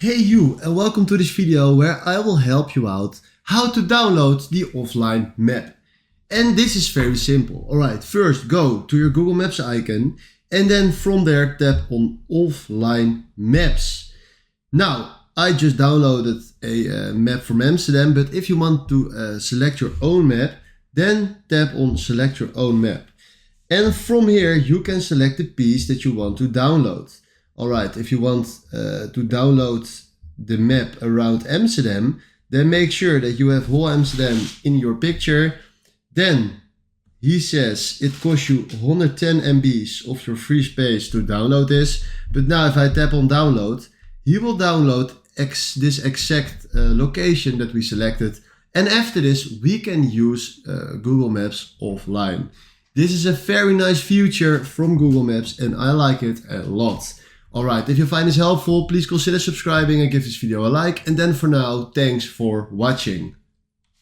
Hey you, and welcome to this video where I will help you out how to download the offline map. And this is very simple. Alright, first go to your Google Maps icon and then from there tap on offline maps. Now, I just downloaded a map from Amsterdam, but if you want to select your own map, then tap on select your own map. And from here you can select the piece that you want to download. Alright, if you want to download the map around Amsterdam, then make sure that you have whole Amsterdam in your picture. Then he says it costs you 110 MBs of your free space to download this. But now if I tap on download, he will download this exact location that we selected. And after this, we can use Google Maps offline. This is a very nice feature from Google Maps and I like it a lot. Alright, if you find this helpful, please consider subscribing and give this video a like. And then for now, thanks for watching.